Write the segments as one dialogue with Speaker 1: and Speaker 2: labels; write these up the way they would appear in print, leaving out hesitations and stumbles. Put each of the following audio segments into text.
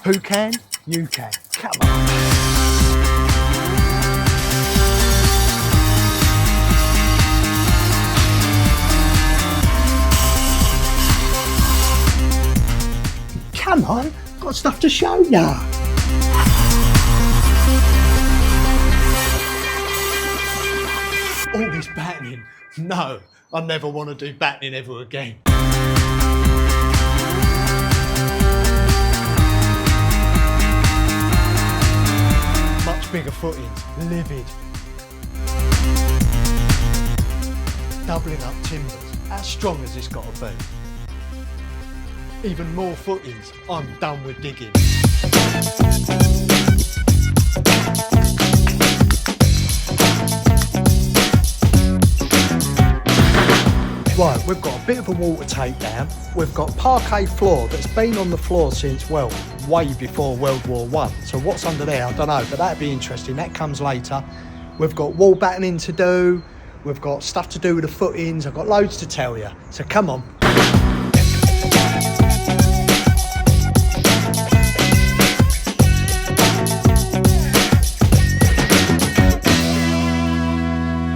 Speaker 1: Who can? You can. Come on. Come on, got stuff to show ya. All this battening. No, I never want to do battening ever again. Much bigger footings, livid. Doubling up timbers. How strong has this got to be? Even more footings. I'm done with digging. Right, we've got a bit of a water take down. We've got parquet floor that's been on the floor since, well, way before World War I. So what's under there, I don't know, but that'd be interesting. That comes later. We've got wall battening to do. We've got stuff to do with the footings. I've got loads to tell you. So come on.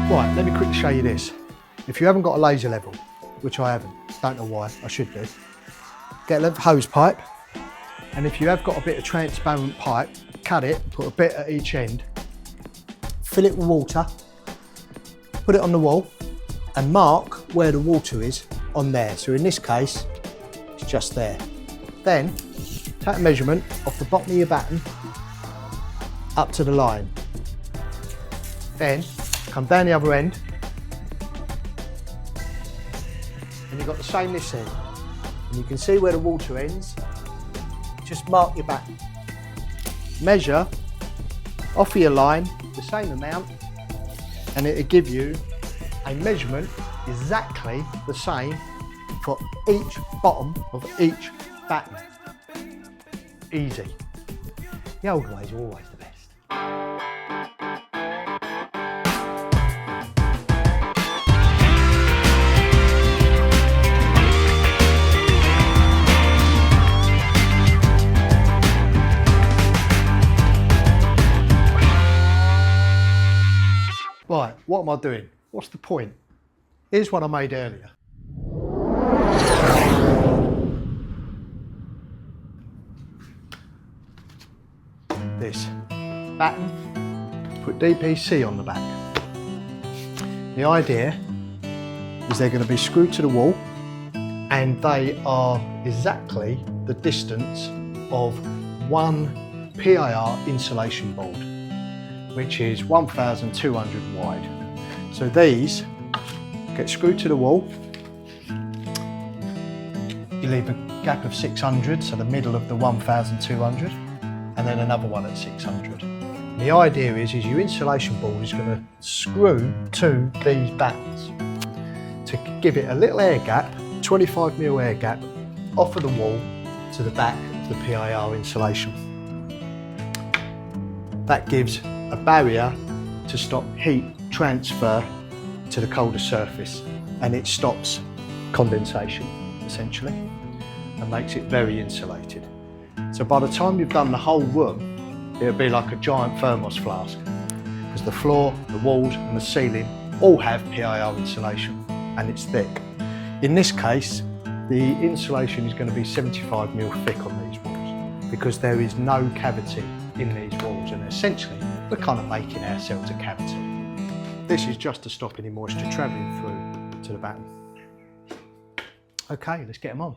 Speaker 1: Right, let me quickly show you this. If you haven't got a laser level, which I haven't, don't know why, I should do, get a hose pipe, and if you have got a bit of transparent pipe, cut it, put a bit at each end, fill it with water, put it on the wall, and mark where the water is on there. So in this case, it's just there. Then, take a measurement off the bottom of your batten up to the line. Then, come down the other end, and you've got the same this end. And you can see where the water ends. Just mark your batten. Measure off of your line the same amount, and it'll give you a measurement exactly the same for each bottom of each batten. Easy. The old ways are always the best. Right, what am I doing? What's the point? Here's what I made earlier. This batten, put DPC on the back. The idea is they're going to be screwed to the wall, and they are exactly the distance of one PIR insulation board, which is 1,200 wide. So these get screwed to the wall. You leave a gap of 600, so the middle of the 1,200, and then another one at 600. The idea is your insulation board is going to screw to these battens to give it a little air gap, 25mm air gap, off of the wall to the back of the PIR insulation. That gives a barrier to stop heat transfer to the colder surface, and it stops condensation essentially and makes it very insulated. So by the time you've done the whole room, it'll be like a giant thermos flask, because the floor, the walls and the ceiling all have PIR insulation, and it's thick. In this case, the insulation is going to be 75mm thick on these walls, because there is no cavity in these walls, and essentially we're kind of making ourselves a cavity. This is just to stop any moisture travelling through to the batten. Okay, let's get them on.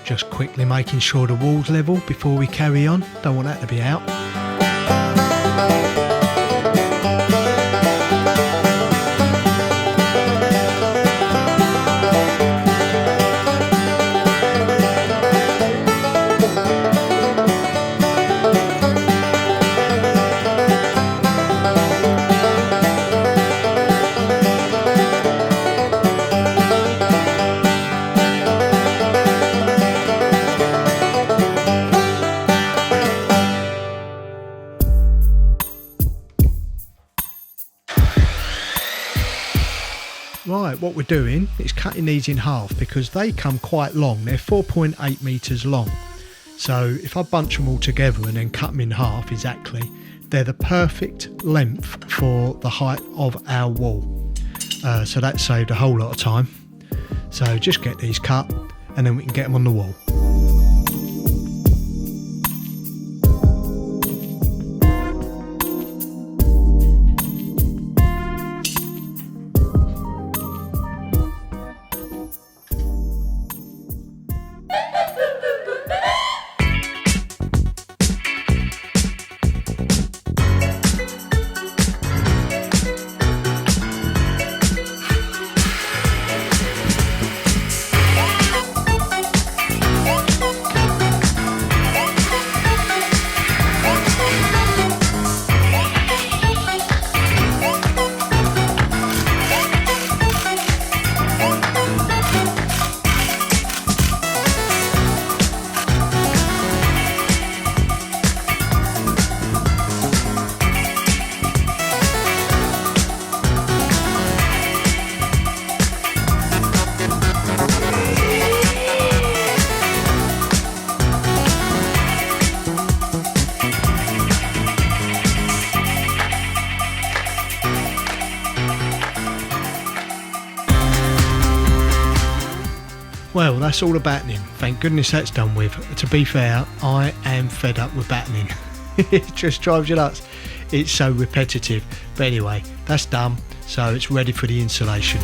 Speaker 2: Just quickly making sure the wall's level before we carry on. Don't want that to be out. Right, what we're doing is cutting these in half because they come quite long. They're 4.8 metres long. So if I bunch them all together and then cut them in half exactly, they're the perfect length for the height of our wall. So that saved a whole lot of time. So just get these cut and then we can get them on the wall. Well, that's all the battening. Thank goodness that's done with. To be fair, I am fed up with battening. It just drives you nuts. It's so repetitive. But anyway, that's done. So it's ready for the insulation.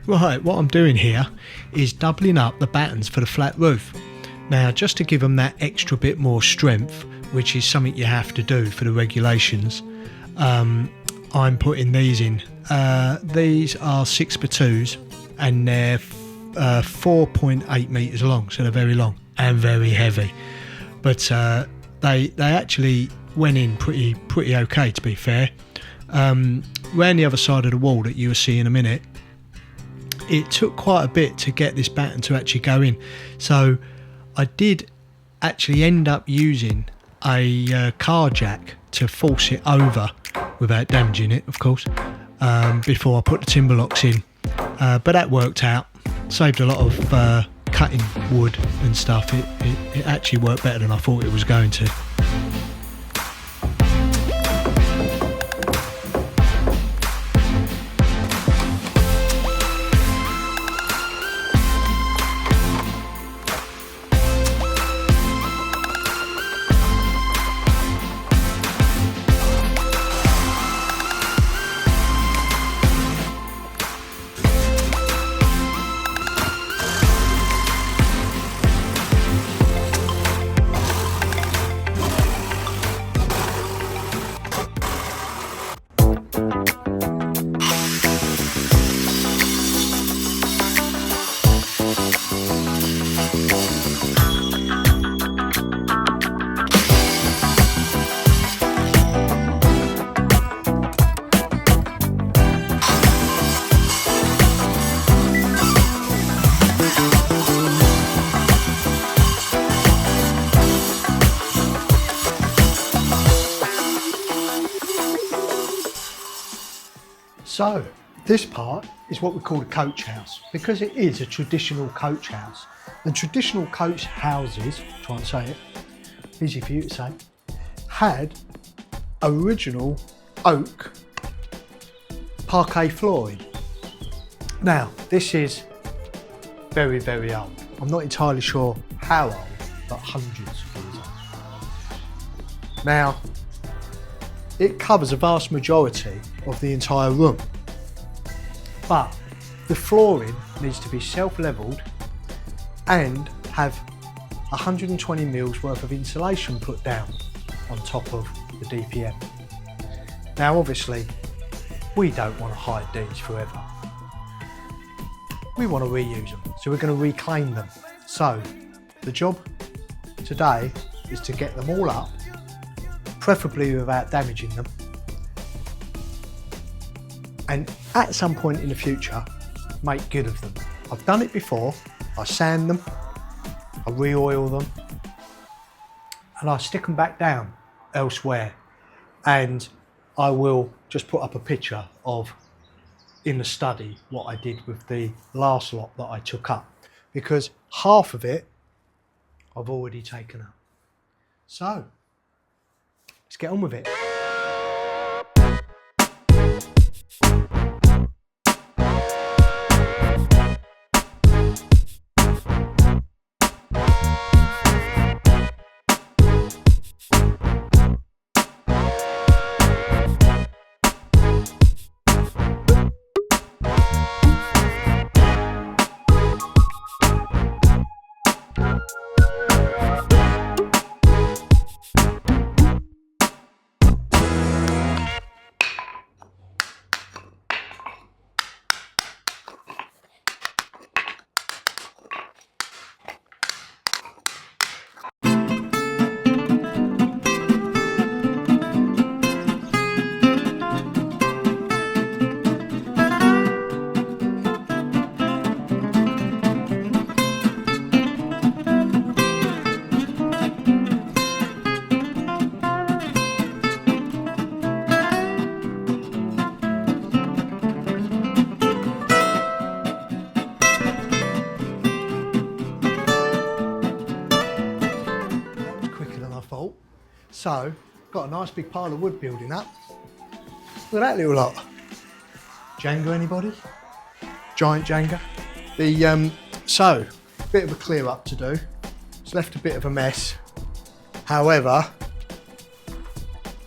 Speaker 2: Right, what I'm doing here is doubling up the battens for the flat roof. Now, just to give them that extra bit more strength, which is something you have to do for the regulations, I'm putting these in. These are 6x2s and they're 4.8 metres long, so they're very long and very heavy. But they actually went in pretty okay, to be fair. Round the other side of the wall that you'll see in a minute, it took quite a bit to get this batten to actually go in. So I did actually end up using a car jack to force it over without damaging it, of course, before I put the timber locks in. But that worked out, saved a lot of cutting wood and stuff. It actually worked better than I thought it was going to. So this part is what we call a coach house, because it is a traditional coach house. And traditional coach houses, try and say it, easy for you to say, had original oak parquet flooring. Now, this is very, very old. I'm not entirely sure how old, but hundreds of years old. Now,
Speaker 1: it covers a vast majority of the entire room. But the flooring needs to be self-levelled and have 120 mils worth of insulation put down on top of the DPM. Now obviously, we don't want to hide these forever. We want to reuse them, so we're going to reclaim them. So the job today is to get them all up, preferably without damaging them, and at some point in the future, make good of them. I've done it before. I sand them, I re-oil them, and I stick them back down elsewhere. And I will just put up a picture of, in the study, what I did with the last lot that I took up, because half of it I've already taken up. So let's get on with it. So, got a nice big pile of wood building up. Look at that little lot. Jenga, anybody? Giant Jenga. So, bit of a clear up to do. It's left a bit of a mess. However,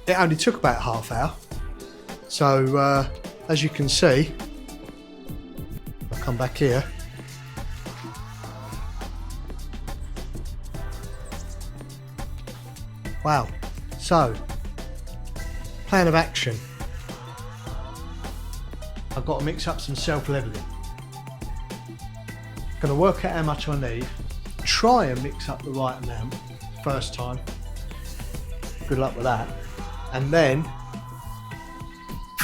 Speaker 1: it only took about half hour. So, as you can see, I'll come back here. Wow. So, plan of action. I've got to mix up some self-levelling. Going to work out how much I need. Try and mix up the right amount first time. Good luck with that. And then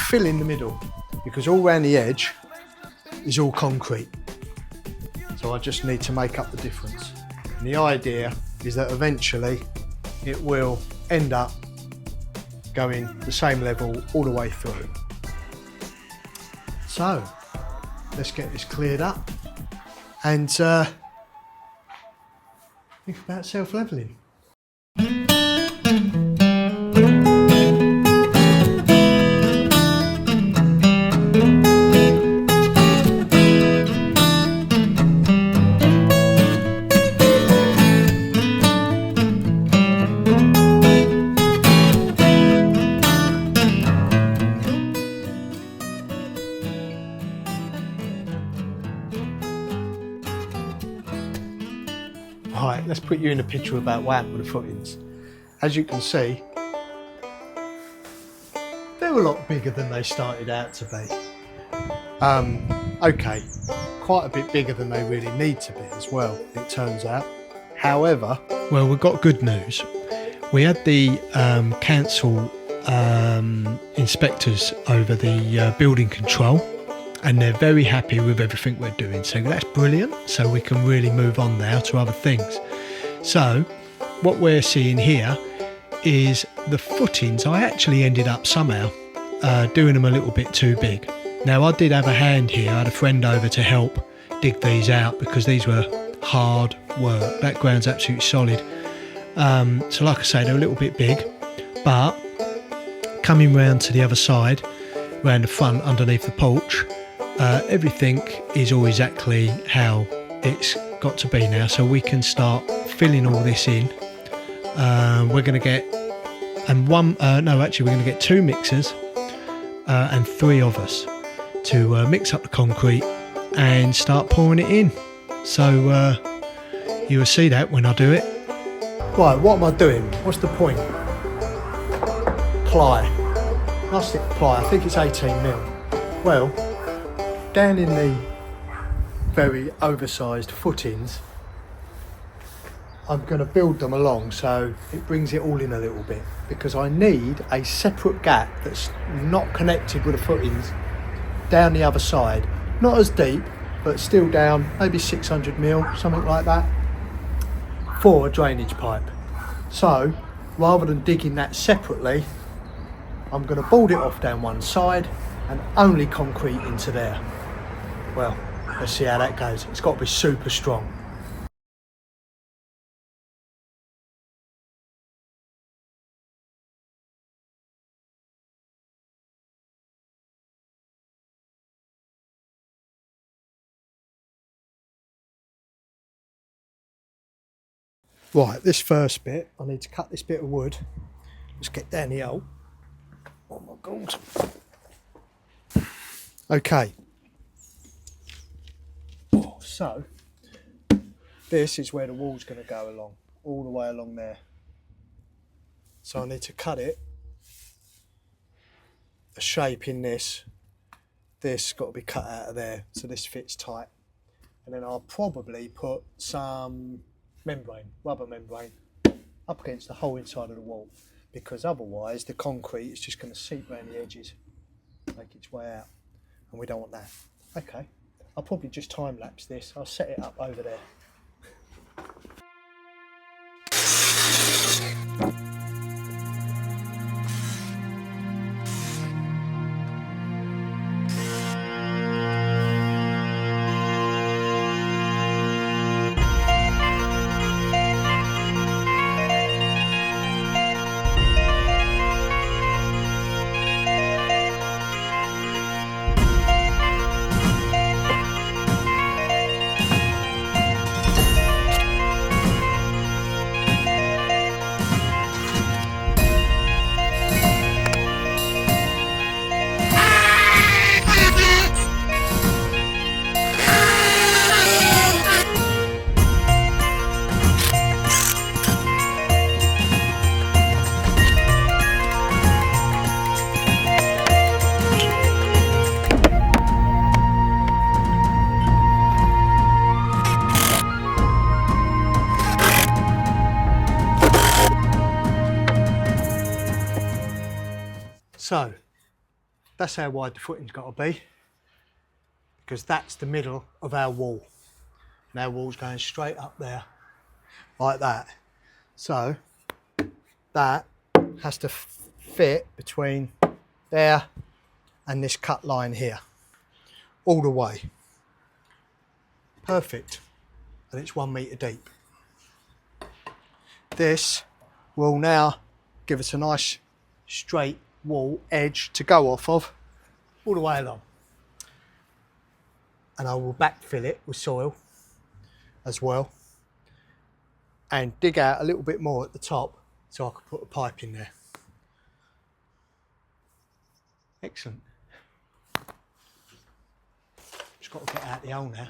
Speaker 1: fill in the middle, because all around the edge is all concrete. So I just need to make up the difference. And the idea is that eventually it will end up going the same level all the way through. So let's get this cleared up and think about self-levelling. Right, let's put you in a picture about what happened with the footings. As you can see, they're a lot bigger than they started out to be. Okay, quite a bit bigger than they really need to be as well, it turns out. However...
Speaker 2: Well, we've got good news. We had the council inspectors over the building control, and they're very happy with everything we're doing, so that's brilliant. So we can really move on now to other things. So what we're seeing here is the footings. I actually ended up somehow doing them a little bit too big. Now I did have a hand here. I had a friend over to help dig these out because these were hard work. That ground's absolutely solid. So like I say, they're a little bit big, but coming round to the other side, round the front underneath the porch, everything is all exactly how it's got to be now, so we can start filling all this in. We're going to get and no, actually we're going to get 2 mixers and 3 of us to mix up the concrete and start pouring it in. So you will see that when I do it. Right, what am I doing? What's the point? Ply. Nice thick ply, I think it's 18mm. Well, down in the very oversized footings, I'm going to build them along so it brings it all in a little bit, because I need a separate gap that's not connected with the footings down the other side. Not as deep, but still down maybe 600mm, something like that, for a drainage pipe. So rather than digging that separately, I'm going to board it off down one side and only concrete into there. Well, let's see how that goes. It's got to be super strong. Right, this first bit, I need to cut this bit of wood. Let's get down the hole. Oh my God. Okay. So, this is where the wall's going to go along, all the way along there. So I need to cut it, a shape in this. This got to be cut out of there, so this fits tight. And then I'll probably put some membrane, rubber membrane, up against the whole inside of the wall, because otherwise the concrete is just going to seep around the edges, make its way out, and we don't want that. Okay, I'll probably just time lapse this. I'll set it up over there. So that's how wide the footing's got to be, because that's the middle of our wall. And our wall's going straight up there like that. So that has to fit between there and this cut line here, all the way. Perfect. And it's 1 metre deep. This will now give us a nice straight wall edge to go off of all the way along. And I will backfill it with soil as well, and dig out a little bit more at the top so I can put a pipe in there. Excellent. Just got to get out the hole now.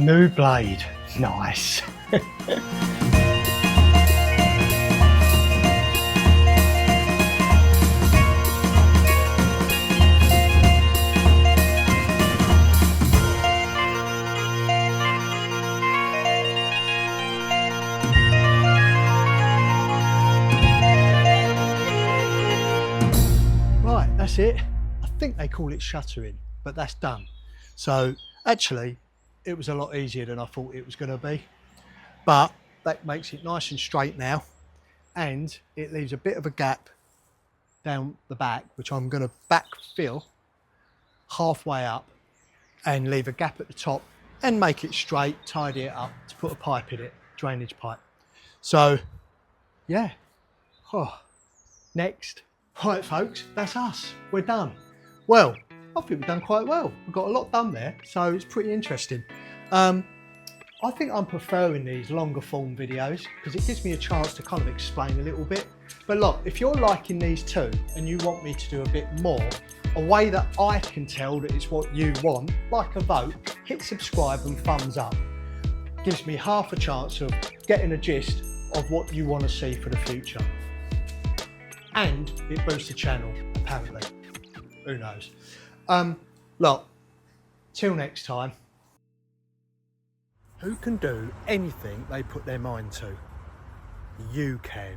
Speaker 1: New blade, nice. Right, that's it. I think they call it shuttering, but that's done. So actually, it was a lot easier than I thought it was going to be, but that makes it nice and straight now, and it leaves a bit of a gap down the back, which I'm going to backfill halfway up and leave a gap at the top and make it straight, tidy it up to put a pipe in it, drainage pipe. So yeah, next. Right folks, that's us, we're done. Well, I think we've done quite well. We've got a lot done there, so it's pretty interesting. I think I'm preferring these longer form videos because it gives me a chance to kind of explain a little bit. But look, if you're liking these too and you want me to do a bit more, a way that I can tell that it's what you want, like a vote, hit subscribe and thumbs up. Gives me half a chance of getting a gist of what you want to see for the future. And it boosts the channel, apparently. Who knows? Look, till next time. Who can do anything they put their mind to? You can.